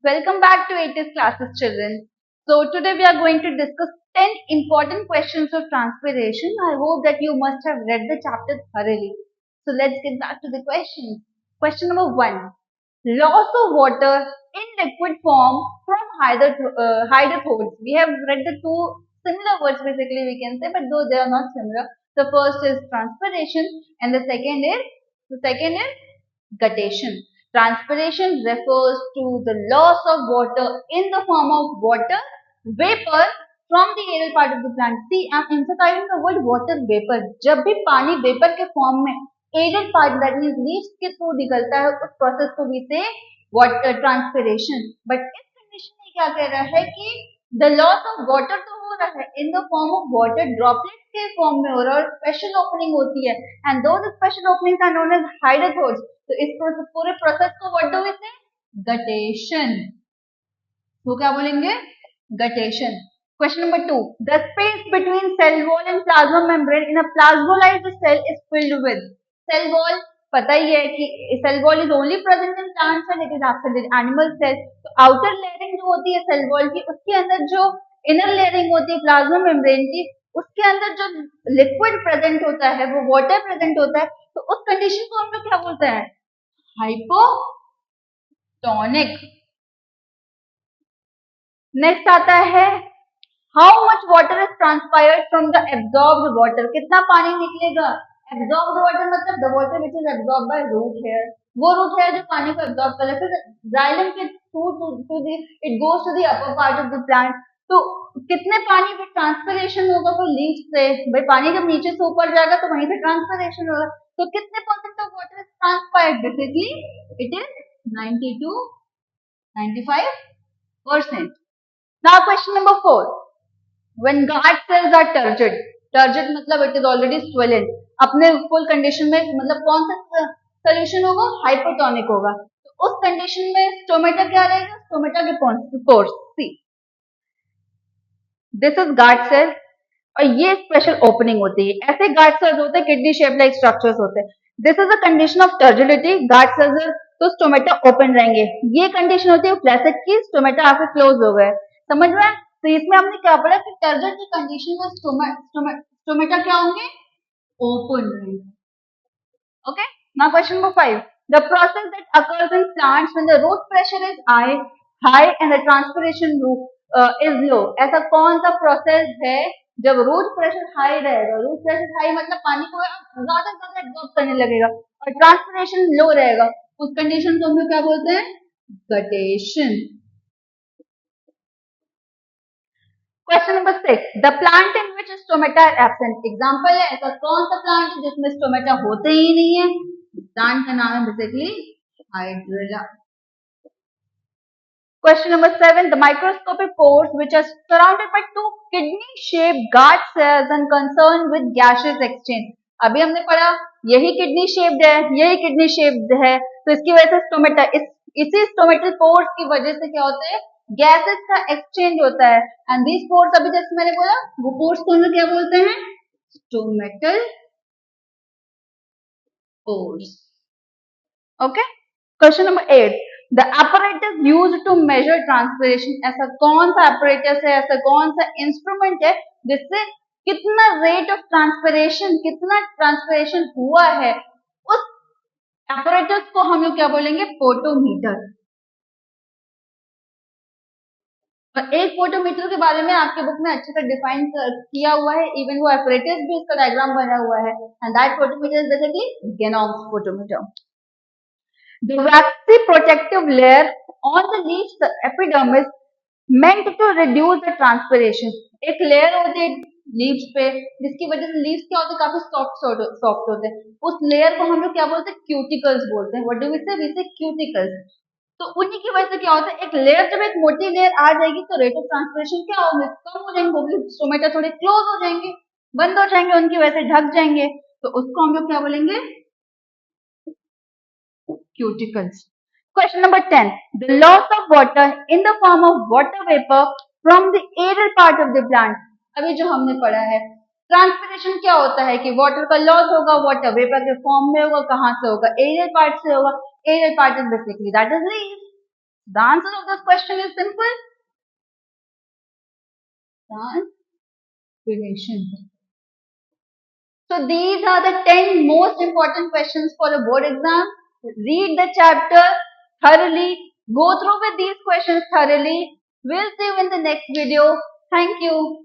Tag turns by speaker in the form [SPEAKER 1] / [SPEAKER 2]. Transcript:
[SPEAKER 1] Welcome back to 80s classes, children. So today we are going to discuss 10 important questions of transpiration. I hope that you must have read the chapter thoroughly. So let's get back to the questions. Question number 1. Loss of water in liquid form from hydrothodes. We have read the two similar words basically we can say, but though they are not similar. The first is transpiration and the second is guttation. Transpiration refers to the loss of water in the form of water vapor from the aerial part of the plant. See, I'm emphasizing the word water vapor. जब भी पानी vapor के form में aerial part that means leaves के through निकलता है उस process को भी से water transpiration. But इस condition में क्या कह रहा है कि the loss of water तो हो रहा है in the form of water droplets के form में हो रहा है और special opening होती है and those special openings are known as hydrothodes. तो इस पूरे प्रोसेस को what do we say guttation. वो क्या बोलेंगे guttation. Question number 2. The space between cell wall and plasma membrane in a plasmolysed cell is filled with. Cell wall पता ही है कि cell wall is only present in plant cell, it is absent in animal cell. तो outer layering जो होती है cell wall की उसके अंदर जो इनर लेयरिंग होती है प्लाज्मा मेम्ब्रेन की उसके अंदर जो लिक्विड प्रेजेंट होता है वो वाटर प्रेजेंट होता है. तो उस कंडीशन को हम लोग क्या बोलते हैं हाइपोटोनिक. नेक्स्ट आता है how much water is transpired from the absorbed water. कितना पानी निकलेगा. एब्जॉर्ब्ड वाटर मतलब the water which is absorb by root hair. वो रूट हेयर जो पानी को एब्जॉर्ब कर लेते हैं जाइलम के through to the it goes to the upper part of the plant. तो कितने पानी में ट्रांसपिरेशन होगा वो लीव्स से. भाई पानी जब नीचे से ऊपर जाएगा तो वहीं से ट्रांसपिरेशन होगा. तो कितने percent of water is transpired. Basically it is 90 to 95%. Now question number 4. When guard cells are turgid. Turgid मतलब it is already swollen. अपने full condition में मतलब कौन सा solution होगा हाइपोटोनिक होगा. तो उस कंडीशन में स्टोमेटा क्या रहेगा. स्टोमेटा के pores. See, this is guard cell और ये स्पेशल ओपनिंग होती है. ऐसे गार्ड सेल्स होते हैं किडनी शेप लाइक स्ट्रक्चर्स होते हैं. This is a condition of turgidity. Guard cells तो स्टोमेटा ओपन रहेंगे. ये कंडीशन होती है फ्लैसेट की. स्टोमेटा आपके क्लोज हो गए. समझ में. तो इसमें हमने क्या पढ़ा कि टर्जिड की कंडीशन में स्टोमेटा क्या होंगे ओपन रहेंगे. Okay. Now question number 5. The process that occurs in plants when the root pressure is high and the transpiration is low. ऐसा कौन सा प्रोसेस है जब रूट प्रेशर हाई रहेगा. रूट प्रेशर हाई मतलब पानी को ज्यादा से ज्यादा एब्जॉर्ब करने लगेगा और ट्रांसपिरेशन लो रहेगा. उस कंडीशन को हम लोग क्या बोलते हैं guttation. Question number 6. The plant in which stomata are absent. Example है ऐसा कौन सा प्लांट है जिसमें स्टोमेटा होते ही नहीं है. प्लांट का नाम है basically hydrilla. Question number 7. The microscopic pores which are surrounded by two kidney-shaped guard cells and concerned with gaseous exchange. अभी हमने पढ़ा यही किडनी शेप्ड है यही किडनी शेप्ड है. तो इसकी वजह से स्टोमेटा इसी स्टोमेटल पोर्स की वजह से क्या होता है गैसेस का एक्सचेंज होता है. एंड दीज पोर्स अभी जैसे मैंने बोला वो पोर्स को हम क्या बोलते हैं stomatal pores. Okay. Question number 8. The apparatus used to measure transpiration. ऐसा कौन सा apparatus है ऐसा कौन सा इंस्ट्रूमेंट है जिससे कितना रेट ऑफ ट्रांसपिरेशन कितना ट्रांसपिरेशन हुआ है उस apparatus को हम लोग क्या बोलेंगे पोटोमीटर. और एक पोटोमीटर के बारे में आपके बुक में अच्छे से डिफाइन किया हुआ है. इवन वो apparatus भी उसका डायग्राम बना हुआ है. And that potometer is basically Genong's potometer. The waxy protective layer on the leaf's epidermis meant to reduce the transpiration. एक लेयर होती है लीव्स पे जिसकी वजह से लीव्स क्या होते हैं काफी सॉफ्ट होते हैं. उस लेयर को हम लोग क्या बोलते हैं क्यूटिकल्स बोलते हैं. व्हाट डू वी से क्यूटिकल्स. तो उन्हीं की वजह से क्या होता है एक लेयर जब एक मोटी लेयर आ जाएगी तो रेट ऑफ ट्रांसपिरेशन क्या होंगे कम हो जाएंगे. स्टोमेटा थोड़े क्लोज हो जाएंगे बंद हो जाएंगे उनकी वजह से ढक जाएंगे. तो उसको हम लोग क्या बोलेंगे cuticles. Question number 10. The loss of water in the form of water vapor from the aerial part of the plant. अभी जो हमने पढ़ा है ट्रांसपिरेशन क्या होता है कि वाटर का लॉस होगा वाटर वेपर के फॉर्म में होगा. कहां से होगा एरियल पार्ट से होगा. Aerial part is basically that is leaf. The answer of this question is simple. Transpiration. So these are the 10 most important questions for a board exam. Read the chapter thoroughly. Go through with these questions thoroughly. We'll see you in the next video. Thank you.